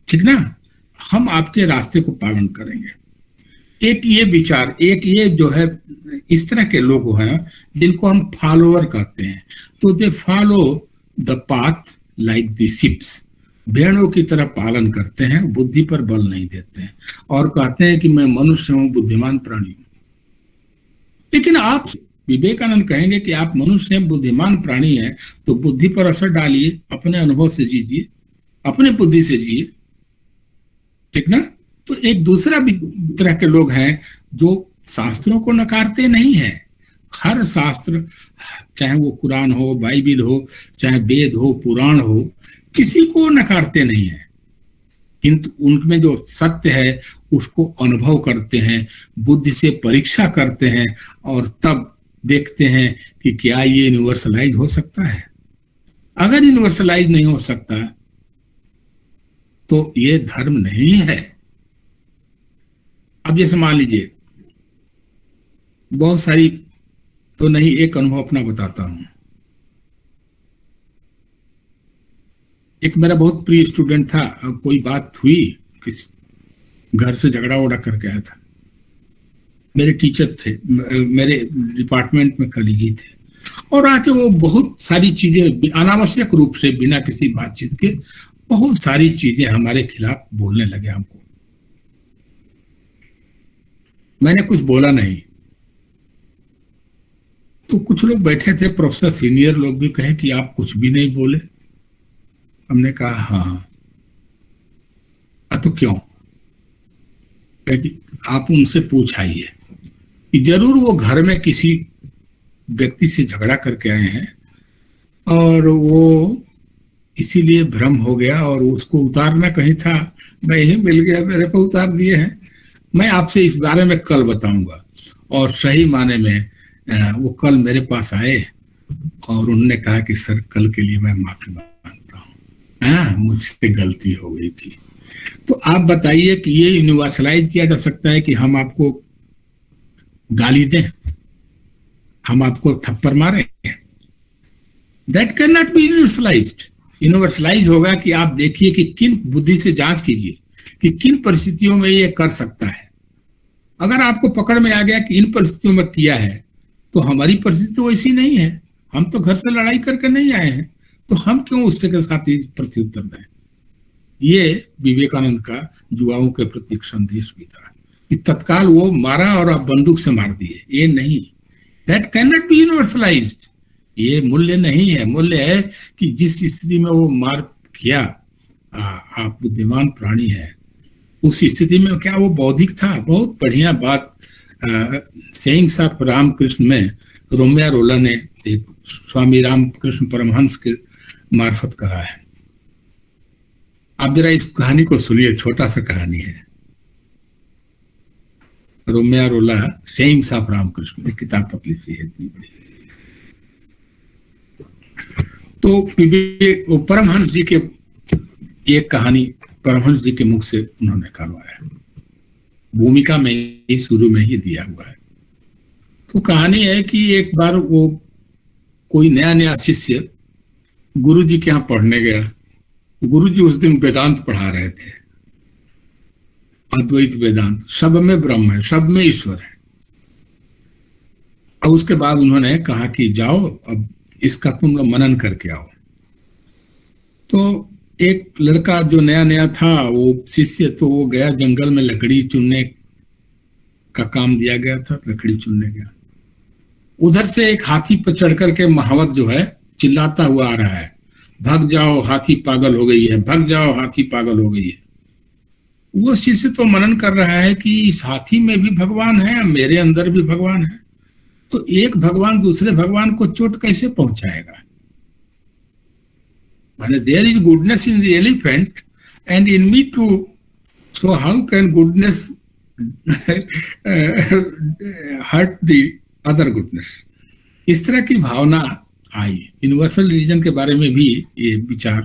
ठीक ना। हम आपके रास्ते को पालन करेंगे। एक ये विचार, एक ये जो है, इस तरह के लोग हैं जिनको हम फॉलोअर कहते हैं। तो they follow the path like the ships, भेड़ों की तरह पालन करते हैं, बुद्धि पर बल नहीं देते हैं और कहते हैं कि मैं मनुष्य हूं, बुद्धिमान प्राणी हूं। लेकिन आप, विवेकानंद कहेंगे कि आप मनुष्य हैं, बुद्धिमान प्राणी हैं, तो बुद्धि पर असर डालिए, अपने अनुभव से जीजिए, अपने बुद्धि से जिए, ठीक ना। तो एक दूसरा भी तरह के लोग हैं जो शास्त्रों को नकारते नहीं हैं। हर शास्त्र, चाहे वो कुरान हो, बाइबिल हो, चाहे वेद हो, पुराण हो, किसी को नकारते नहीं है, किंतु उनमें जो सत्य है उसको अनुभव करते हैं, बुद्धि से परीक्षा करते हैं और तब देखते हैं कि क्या ये यूनिवर्सलाइज हो सकता है। अगर यूनिवर्सलाइज नहीं हो सकता तो ये धर्म नहीं है। अब जैसे मान लीजिए, बहुत सारी तो नहीं, एक अनुभव अपना बताता हूं। एक मेरा बहुत प्रिय स्टूडेंट था, कोई बात हुई, किसी घर से झगड़ा वगड़ा करके आया था, मेरे टीचर थे, मेरे डिपार्टमेंट में कलीगी थे, और आके वो बहुत सारी चीजें अनावश्यक रूप से बिना किसी बातचीत के बहुत सारी चीजें हमारे खिलाफ बोलने लगे हमको। मैंने कुछ बोला नहीं, तो कुछ लोग बैठे थे, प्रोफेसर सीनियर लोग भी कहे कि आप कुछ भी नहीं बोले। हमने कहा हाँ। तो क्यों? कि आप उनसे पूछ आइए कि जरूर वो घर में किसी व्यक्ति से झगड़ा करके आए हैं और वो इसीलिए भ्रम हो गया और उसको उतारना कहीं था, मैं ही मिल गया, मेरे को उतार दिए हैं। मैं आपसे इस बारे में कल बताऊंगा। और सही माने में वो कल मेरे पास आए और उन्होंने कहा कि सर कल के लिए मैं माफी मांगता हूँ, हाँ मुझसे गलती हो गई थी। तो आप बताइए कि ये यूनिवर्सलाइज किया जा सकता है कि हम आपको गाली दें, हम आपको थप्पड़ मारें? That can not be universalized. Universalize होगा कि आप देखिए कि किन, बुद्धि से जांच कीजिए कि किन परिस्थितियों में ये कर सकता है। अगर आपको पकड़ में आ गया कि इन परिस्थितियों में किया है, तो हमारी परिस्थिति तो वैसी नहीं है, हम तो घर से लड़ाई करके नहीं आए हैं, तो हम क्यों उससे के साथ प्रत्युत्तर दें। ये विवेकानंद का युवाओं के प्रति संदेश भी था कि तत्काल वो मारा और आप बंदूक से मार दिए, ये नहीं, दैट कैन नॉट बी यूनिवर्सलाइज्ड। ये मूल्य नहीं है। मूल्य है कि जिस स्थिति में वो मार किया, आप बुद्धिमान प्राणी है, उस स्थिति में क्या वो बौद्धिक था? बहुत बढ़िया बात सेइंग्स ऑफ रामकृष्ण में रोमिया रोला ने एक स्वामी रामकृष्ण परमहंस के मार्फत कहा है। आप जरा इस कहानी को सुनिए, छोटा सा कहानी है। रोमिया रोला सेइंग्स ऑफ रामकृष्ण, एक किताब पतली सी है, इतनी बड़ी। तो परमहंस जी के एक कहानी परमहंस जी के मुख से उन्होंने करवाया, भूमिका में ही शुरू में ही दिया हुआ है। तो कहानी है कि एक बार वो कोई नया शिष्य गुरु जी के यहाँ पढ़ने गया। गुरु जी उस दिन वेदांत पढ़ा रहे थे, अद्वैत वेदांत, सब में ब्रह्म है, सब में ईश्वर है। और उसके बाद उन्होंने कहा कि जाओ अब इसका तुम लोग मनन करके आओ। तो एक लड़का जो नया था, वो शिष्य, तो वो गया जंगल में, लकड़ी चुनने का काम दिया गया था, लकड़ी चुनने गया। उधर से एक हाथी पर चढ़ करके महावत जो है चिल्लाता हुआ आ रहा है, भाग जाओ हाथी पागल हो गई है, भाग जाओ हाथी पागल हो गई है। वो शिष्य तो मनन कर रहा है कि इस हाथी में भी भगवान है, मेरे अंदर भी भगवान है, तो एक भगवान दूसरे भगवान को चोट कैसे पहुंचाएगा? माने there is goodness in the elephant and in me too, so how can goodness hurt the other goodness? इस तरह की भावना आई। यूनिवर्सल रिलीजन के बारे में भी ये विचार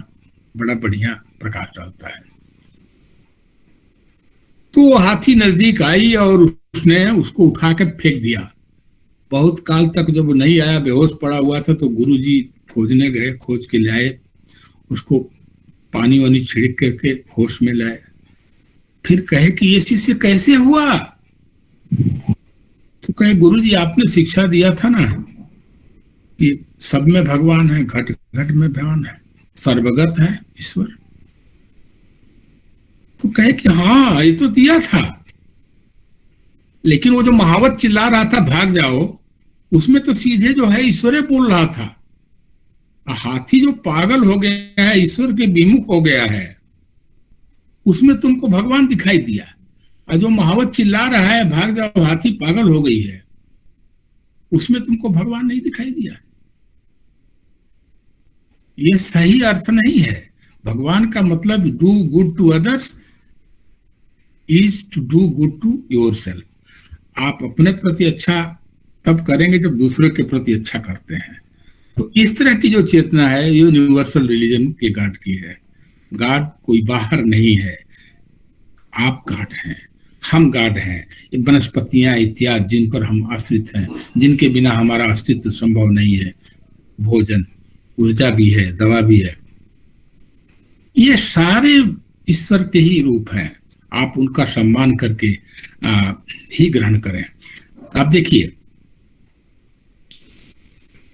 बड़ा बढ़िया प्रकाश डालता है। तो हाथी नजदीक आई और उसने उसको उठा के फेंक दिया। बहुत काल तक जब वो नहीं आया, बेहोश पड़ा हुआ था, तो गुरुजी खोजने गए, खोज के लाए, उसको पानी वानी छिड़क करके होश में लाए। फिर कहे कि ये शिष्य कैसे हुआ? तो कहे गुरुजी आपने शिक्षा दिया था ना कि सब में भगवान है, घट घट में भगवान है, सर्वगत है ईश्वर। तो कहे कि हाँ ये तो दिया था, लेकिन वो जो महावत चिल्ला रहा था भाग जाओ, उसमें तो सीधे जो है ईश्वरे बोल रहा था। हाथी जो पागल हो गया है, ईश्वर के विमुख हो गया है, उसमें तुमको भगवान दिखाई दिया। और जो महावत चिल्ला रहा है भाग जाओ, हाथी पागल हो गई है, उसमें तुमको भगवान नहीं दिखाई दिया। ये सही अर्थ नहीं है। भगवान का मतलब do good to others is to do good to yourself. आप अपने प्रति अच्छा तब करेंगे जब दूसरों के प्रति अच्छा करते हैं। तो इस तरह की जो चेतना है ये यूनिवर्सल रिलीजन के गॉड की है। गॉड कोई बाहर नहीं है, आप गॉड हैं, हम गॉड हैं। ये वनस्पतियां इत्यादि जिन पर हम आश्रित हैं, जिनके बिना हमारा अस्तित्व संभव नहीं है, भोजन, ऊर्जा भी है, दवा भी है, ये सारे ईश्वर के ही रूप हैं। आप उनका सम्मान करके ही ग्रहण करें। आप देखिए,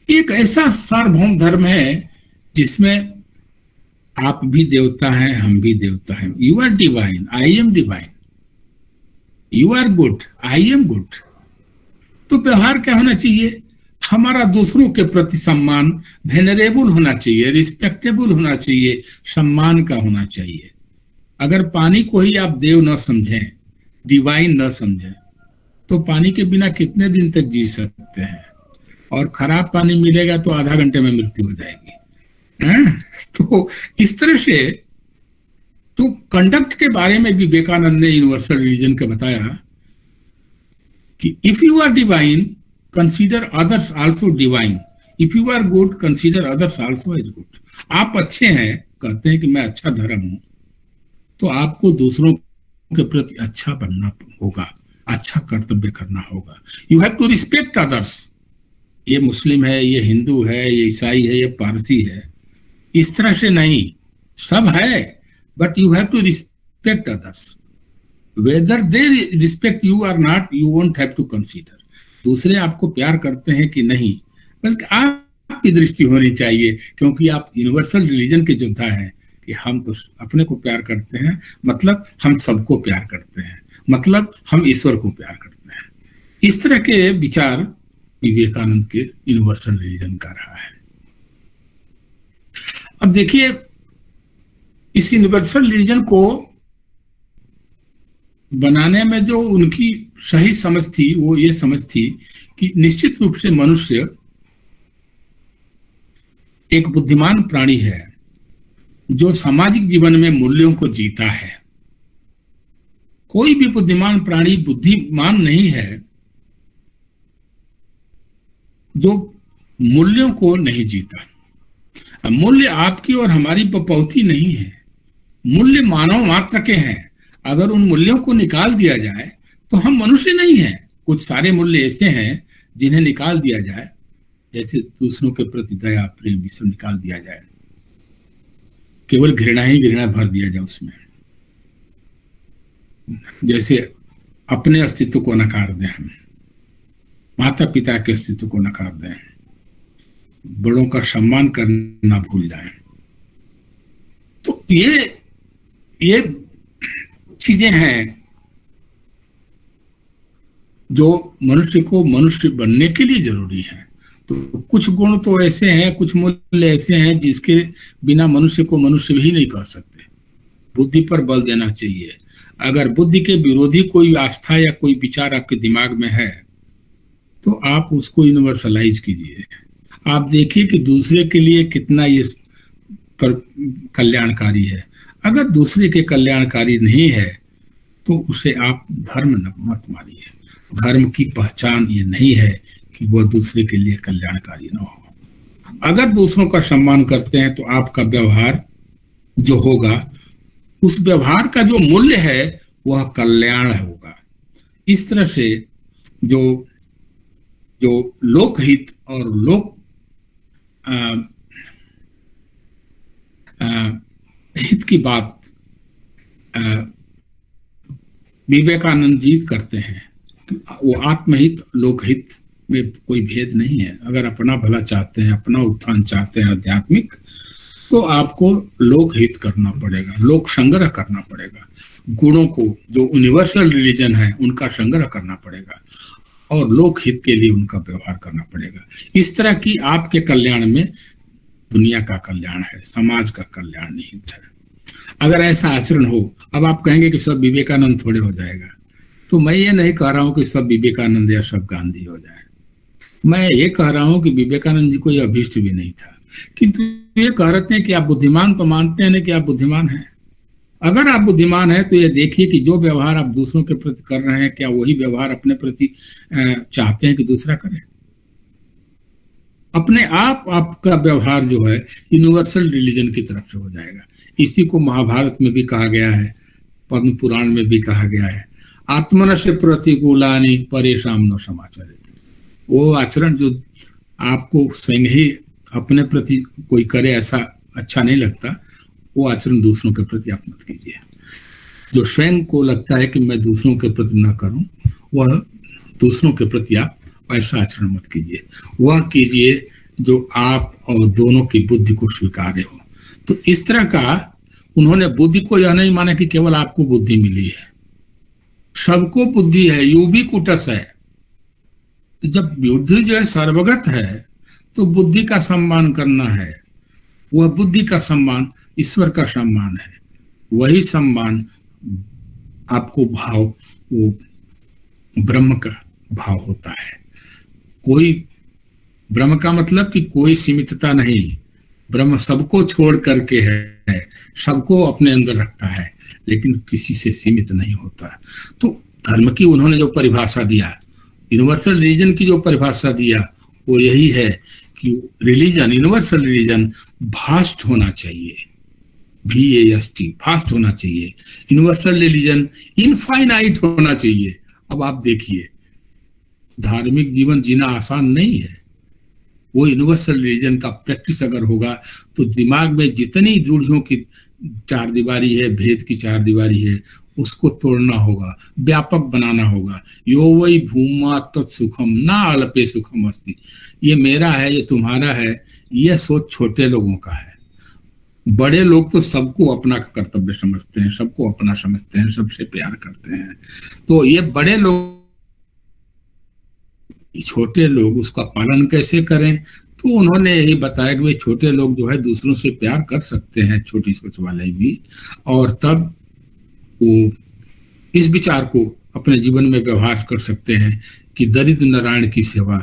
एक ऐसा सार्वभौम धर्म है जिसमें आप भी देवता हैं, हम भी देवता हैं। You are divine, I am divine. You are good, I am good. तो व्यवहार क्या होना चाहिए? हमारा दूसरों के प्रति सम्मान वेनरेबल होना चाहिए, रिस्पेक्टेबल होना चाहिए, सम्मान का होना चाहिए। अगर पानी को ही आप देव न समझें, डिवाइन न समझें, तो पानी के बिना कितने दिन तक जी सकते हैं? और खराब पानी मिलेगा तो आधा घंटे में मृत्यु हो जाएगी। तो इस तरह से तो कंडक्ट के बारे में विवेकानंद ने यूनिवर्सल रिलीजन का बताया कि if you are divine consider others also divine, if you are good consider others also as good. आप अच्छे हैं, कहते हैं कि मैं अच्छा धर्म हूं, तो आपको दूसरों के प्रति अच्छा बनना होगा, अच्छा कर्तव्य करना होगा। You have to respect others. ये मुस्लिम है, ये हिंदू है, ये ईसाई है, ये पारसी है, इस तरह से नहीं, सब है, but you have to respect others. Whether they respect you or not, you won't have to consider. दूसरे आपको प्यार करते हैं कि नहीं, बल्कि आपकी दृष्टि होनी चाहिए, क्योंकि आप यूनिवर्सल रिलीजन के योद्धा हैं कि हम तो अपने को प्यार करते हैं, मतलब हम सबको प्यार करते हैं, मतलब हम ईश्वर को प्यार करते हैं। इस तरह के विचार विवेकानंद के यूनिवर्सल रिलीजन का रहा है। अब देखिए, इस यूनिवर्सल रिलीजन को बनाने में जो उनकी सही समझ थी, वो ये समझ थी कि निश्चित रूप से मनुष्य एक बुद्धिमान प्राणी है जो सामाजिक जीवन में मूल्यों को जीता है। कोई भी बुद्धिमान प्राणी बुद्धिमान नहीं है जो मूल्यों को नहीं जीता। मूल्य आपकी और हमारी बपौती नहीं है, मूल्य मानव मात्र के हैं। अगर उन मूल्यों को निकाल दिया जाए तो हम मनुष्य नहीं हैं। कुछ सारे मूल्य ऐसे हैं जिन्हें निकाल दिया जाए, जैसे दूसरों के प्रति दया, प्रेम, ये सब निकाल दिया जाए, केवल घृणा ही घृणा भर दिया जाए उसमें। जैसे अपने अस्तित्व को नकार दें, हम माता पिता के अस्तित्व को नकार दें, बड़ों का सम्मान करना भूल जाएं। तो ये चीजें हैं जो मनुष्य को मनुष्य बनने के लिए जरूरी है। तो कुछ गुण तो ऐसे हैं, कुछ मूल्य ऐसे हैं जिसके बिना मनुष्य को मनुष्य भी नहीं कह सकते। बुद्धि पर बल देना चाहिए। अगर बुद्धि के विरोधी कोई आस्था या कोई विचार आपके दिमाग में है तो आप उसको यूनिवर्सलाइज कीजिए। आप देखिए कि दूसरे के लिए कितना ये पर कल्याणकारी है। अगर दूसरे के कल्याणकारी नहीं है तो उसे आप धर्म मत मानिए। धर्म की पहचान ये नहीं है कि वह दूसरे के लिए कल्याणकारी न हो। अगर दूसरों का सम्मान करते हैं तो आपका व्यवहार जो होगा, उस व्यवहार का जो मूल्य है वह कल्याण होगा। इस तरह से जो लोकहित और लोक हित की बात विवेकानंद जी करते हैं, वो आत्महित लोकहित में कोई भेद नहीं है। अगर अपना भला चाहते हैं, अपना उत्थान चाहते हैं आध्यात्मिक, तो आपको लोकहित करना पड़ेगा, लोक संग्रह करना पड़ेगा। गुणों को जो यूनिवर्सल रिलीजन है उनका संग्रह करना पड़ेगा और लोकहित के लिए उनका व्यवहार करना पड़ेगा। इस तरह की आपके कल्याण में दुनिया का कल्याण है, समाज का कल्याण निहित है। अगर ऐसा आचरण हो, अब आप कहेंगे कि सब विवेकानंद थोड़े हो जाएगा, तो मैं ये नहीं कह रहा हूं कि सब विवेकानंद या सब गांधी हो जाए। मैं ये कह रहा हूं कि विवेकानंद जी को यह अभीष्ट भी नहीं था, किंतु ये कह रहे हैं कि आप बुद्धिमान तो मानते हैं ना कि आप बुद्धिमान हैं। अगर आप बुद्धिमान हैं तो ये देखिए कि जो व्यवहार आप दूसरों के प्रति कर रहे हैं, क्या वही व्यवहार अपने प्रति चाहते हैं कि दूसरा करे? अपने आप आपका व्यवहार जो है यूनिवर्सल रिलीजन की तरफ से हो जाएगा। इसी को महाभारत में भी कहा गया है, पद्म पुराण में भी कहा गया है, आत्मनस्य प्रतिकूलानि परेशान न समाचरित। वो आचरण जो आपको स्वयं ही अपने प्रति कोई करे ऐसा अच्छा नहीं लगता, वो आचरण दूसरों के प्रति आप मत कीजिए। जो स्वयं को लगता है कि मैं दूसरों के प्रति न करूं, वह दूसरों के प्रति आप ऐसा आचरण मत कीजिए। वह कीजिए जो आप और दोनों की बुद्धि को स्वीकार्य हो। तो इस तरह का उन्होंने बुद्धि को यह नहीं माना कि केवल आपको बुद्धि मिली है, सबको बुद्धि है, यूबिक्विटस है। तो जब बुद्धि जो है सर्वगत है तो बुद्धि का सम्मान करना है। वह बुद्धि का सम्मान ईश्वर का सम्मान है। वही सम्मान आपको भाव, वो ब्रह्म का भाव होता है। कोई ब्रह्म का मतलब कि कोई सीमितता नहीं, ब्रह्म सबको छोड़ करके है, सबको अपने अंदर रखता है, लेकिन किसी से सीमित नहीं होता। तो धर्म की उन्होंने जो परिभाषा दिया, यूनिवर्सल रिलीजन की जो परिभाषा दिया, वो यही है कि रिलीजन, यूनिवर्सल रिलीजन भास्ट होना चाहिए, VAST, फास्ट होना चाहिए। यूनिवर्सल रिलीजन इनफाइनाइट होना चाहिए। अब आप देखिए, धार्मिक जीवन जीना आसान नहीं है। वो यूनिवर्सल रिलीजन का प्रैक्टिस अगर होगा तो दिमाग में जितनी रूढ़ियों की चार दीवारी है, भेद की चार दीवारी है, उसको तोड़ना होगा, व्यापक बनाना होगा। यो वही भूमा तत्सुखम ना अल्पे सुखम अस्ति। ये मेरा है, ये तुम्हारा है, यह सोच छोटे लोगों का है। बड़े लोग तो सबको अपना कर्तव्य समझते हैं, सबको अपना समझते हैं, सबसे प्यार करते हैं। तो ये बड़े लोग, छोटे लोग उसका पालन कैसे करें? तो उन्होंने यही बताया कि भाई छोटे लोग जो है दूसरों से प्यार कर सकते हैं, छोटी सोच वाले भी, और तब वो इस विचार को अपने जीवन में व्यवहार कर सकते हैं कि दरिद्र नारायण की सेवा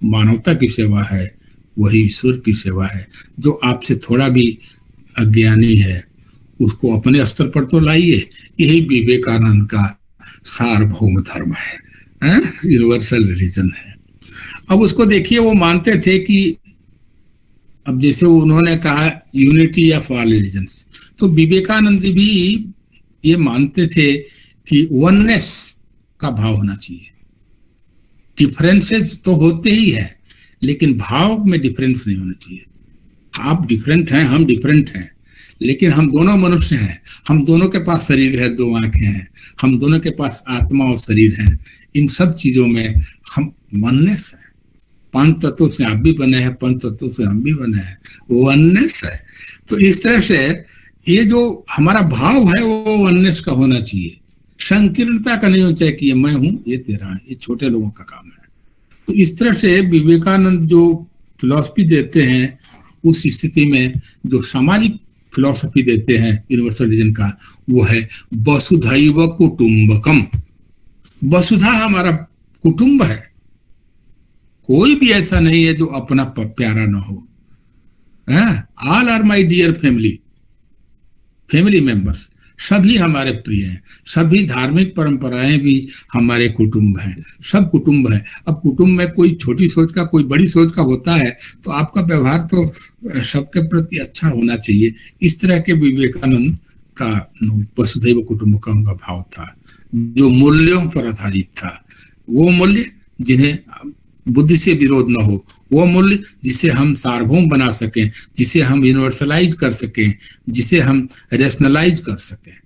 मानवता की सेवा है, वही ईश्वर की सेवा है। जो आपसे थोड़ा भी अज्ञानी है उसको अपने स्तर पर तो लाइए। यही विवेकानंद का सार्वभौम धर्म है, यूनिवर्सल रिलीजन है। अब उसको देखिए, वो मानते थे कि अब जैसे उन्होंने कहा यूनिटी ऑफ ऑल रिलीजन्स, तो विवेकानंद भी ये मानते थे कि वननेस का भाव होना चाहिए। डिफरेंसेस तो होते ही है, लेकिन भाव में डिफरेंस नहीं होना चाहिए। आप डिफरेंट हैं, हम डिफरेंट हैं, लेकिन हम दोनों मनुष्य हैं। हम दोनों के पास शरीर है, दो आंखें हैं, हम दोनों के पास आत्मा और शरीर है। इन सब चीजों में हम वननेस है। 5 तत्वों से आप भी बने हैं, 5 तत्वों से हम भी बने हैं, वननेस है। तो इस तरह से ये जो हमारा भाव है वो वननेस का होना चाहिए। संकीर्णता का नहीं होना चाहिए कि ये मैं हूं, ये तेरा है, ये छोटे लोगों का काम है। तो इस तरह से विवेकानंद जो फिलॉसफी देते हैं, उस स्थिति में जो सामाजिक फिलॉसफी देते हैं यूनिवर्सल रिलीजन का, वो है वसुधैव कुटुंबकम। वसुधा हमारा कुटुंब है, कोई भी ऐसा नहीं है जो अपना प्यारा ना हो। All are my dear family members, सभी हमारे प्रिय हैं। सभी धार्मिक परंपराएं भी हमारे कुटुंब हैं, सब कुटुंब है। अब कुटुंब में कोई छोटी सोच का, कोई बड़ी सोच का होता है, तो आपका व्यवहार तो सबके प्रति अच्छा होना चाहिए। इस तरह के विवेकानंद का वसुधैव कुटुंबकम का भाव था, जो मूल्यों पर आधारित था। वो मूल्य जिन्हें बुद्धि से विरोध न हो, वो मूल्य जिसे हम सार्वभौम बना सकें, जिसे हम यूनिवर्सलाइज कर सकें, जिसे हम रेशनलाइज कर सकें।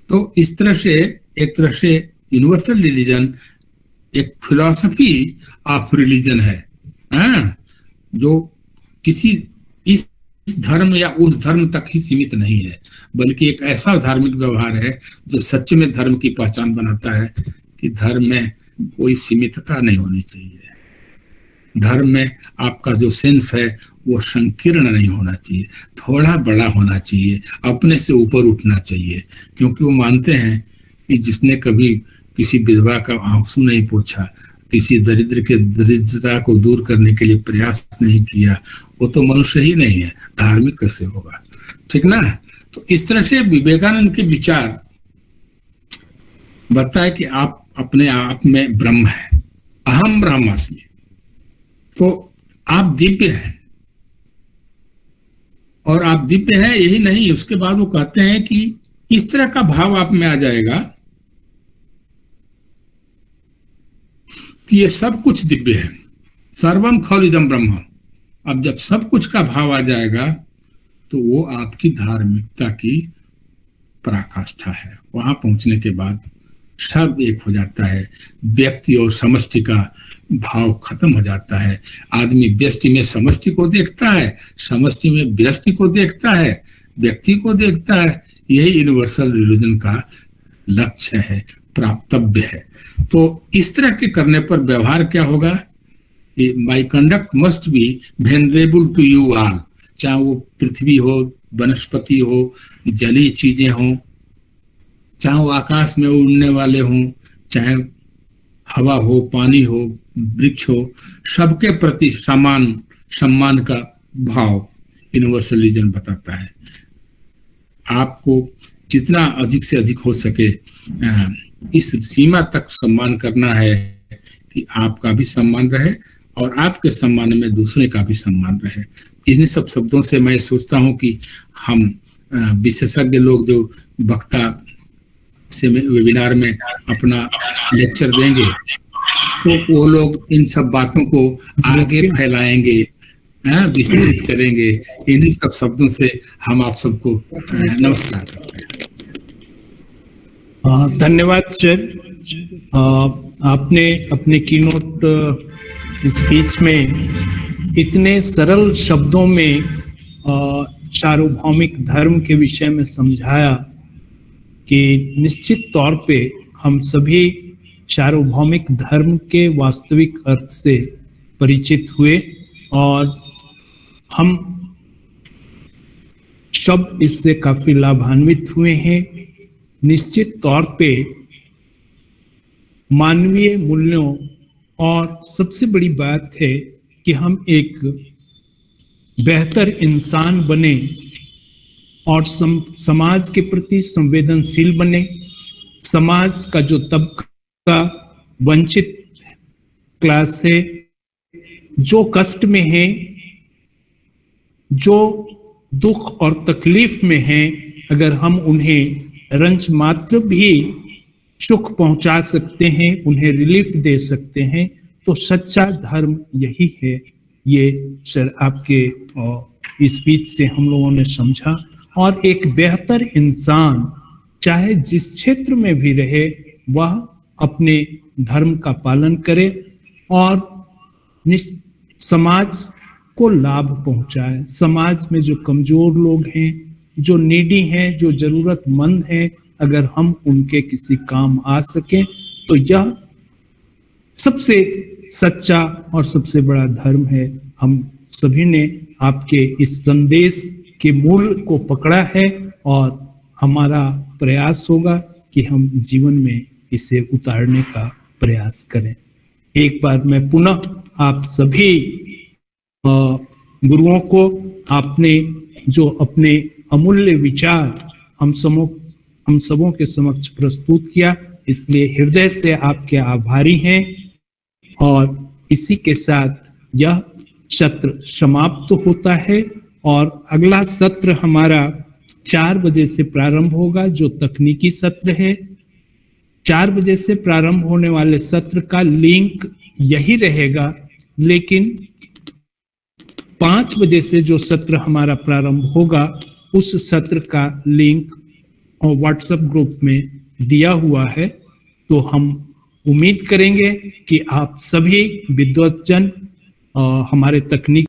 तो इस तरह से एक तरह से यूनिवर्सल रिलीजन एक फिलॉसफी ऑफ रिलीजन है, जो किसी इस धर्म या उस धर्म तक ही सीमित नहीं है, बल्कि एक ऐसा धार्मिक व्यवहार है जो सच में धर्म की पहचान बनाता है कि धर्म में कोई सीमितता नहीं होनी चाहिए। धर्म में आपका जो सेंस है वो संकीर्ण नहीं होना चाहिए, थोड़ा बड़ा होना चाहिए, अपने से ऊपर उठना चाहिए। क्योंकि वो मानते हैं कि जिसने कभी किसी विधवा का आंसू नहीं पोंछा, किसी दरिद्र के दरिद्रता को दूर करने के लिए प्रयास नहीं किया, वो तो मनुष्य ही नहीं है, धार्मिक कैसे होगा? ठीक ना? तो इस तरह से विवेकानंद के विचार बताए कि आप अपने आप में ब्रह्म है, अहम ब्रह्मास्मि, तो आप दिव्य हैं। और आप दिव्य हैं यही नहीं, उसके बाद वो कहते हैं कि इस तरह का भाव आप में आ जाएगा कि ये सब कुछ दिव्य है, सर्वम खौलिदम ब्रह्म। अब जब सब कुछ का भाव आ जाएगा तो वो आपकी धार्मिकता की पराकाष्ठा है। वहां पहुंचने के बाद सब एक हो जाता है, व्यक्ति और समष्टि का भाव खत्म हो जाता है। आदमी व्यष्टि में समष्टि को देखता है, समष्टि में व्यष्टि को देखता है, व्यक्ति को देखता है। यही यूनिवर्सल रिलीजन का लक्ष्य है, प्राप्तव्य है। तो इस तरह के करने पर व्यवहार क्या होगा? My conduct must be venerable to you all, चाहे वो पृथ्वी हो, वनस्पति हो, जलीय चीजें हों, चाहे वो आकाश में उड़ने वाले हों, चाहे हवा हो, पानी हो, वृक्ष हो, सबके प्रति समान सम्मान का भाव यूनिवर्सल रिलीजन बताता है। आपको जितना अधिक से अधिक हो सके इस सीमा तक सम्मान करना है कि आपका भी सम्मान रहे और आपके सम्मान में दूसरे का भी सम्मान रहे। इन सब शब्दों से मैं सोचता हूं कि हम विशेषज्ञ लोग जो वक्ता से वेबिनार में अपना लेक्चर देंगे तो वो लोग इन सब बातों को आगे फैलाएंगे, विस्तृत करेंगे। इन्हीं सब शब्दों से हम आप सबको नमस्कार करते हैं। धन्यवाद सर। आपने अपने कीनोट स्पीच में इतने सरल शब्दों में सार्वभौमिक धर्म के विषय में समझाया कि निश्चित तौर पे हम सभी सार्वभौमिक धर्म के वास्तविक अर्थ से परिचित हुए और हम सब इससे काफी लाभान्वित हुए हैं। निश्चित तौर पे मानवीय मूल्यों और सबसे बड़ी बात है कि हम एक बेहतर इंसान बने और समाज के प्रति संवेदनशील बने। समाज का जो तबका वंचित क्लास है, जो कष्ट में है, जो दुख और तकलीफ में है, अगर हम उन्हें रंज मात्र भी सुख पहुंचा सकते हैं, उन्हें रिलीफ दे सकते हैं, तो सच्चा धर्म यही है। ये सर आपके स्पीच से हम लोगों ने समझा। और एक बेहतर इंसान चाहे जिस क्षेत्र में भी रहे वह अपने धर्म का पालन करे और समाज को लाभ पहुंचाए। समाज में जो कमजोर लोग हैं, जो नीडी हैं, जो जरूरतमंद हैं, अगर हम उनके किसी काम आ सकें तो यह सबसे सच्चा और सबसे बड़ा धर्म है। हम सभी ने आपके इस संदेश के मूल को पकड़ा है और हमारा प्रयास होगा कि हम जीवन में इसे उतारने का प्रयास करें। एक बार मैं पुनः आप सभी गुरुओं को आपने जो अपने अमूल्य विचार हम सबों के समक्ष प्रस्तुत किया, इसलिए हृदय से आपके आभारी हैं। और इसी के साथ यह सत्र समाप्त होता है और अगला सत्र हमारा 4 बजे से प्रारंभ होगा, जो तकनीकी सत्र है। 4 बजे से प्रारंभ होने वाले सत्र का लिंक यही रहेगा, लेकिन 5 बजे से जो सत्र हमारा प्रारंभ होगा उस सत्र का लिंक व्हाट्सएप ग्रुप में दिया हुआ है। तो हम उम्मीद करेंगे कि आप सभी विद्वतजन हमारे तकनीक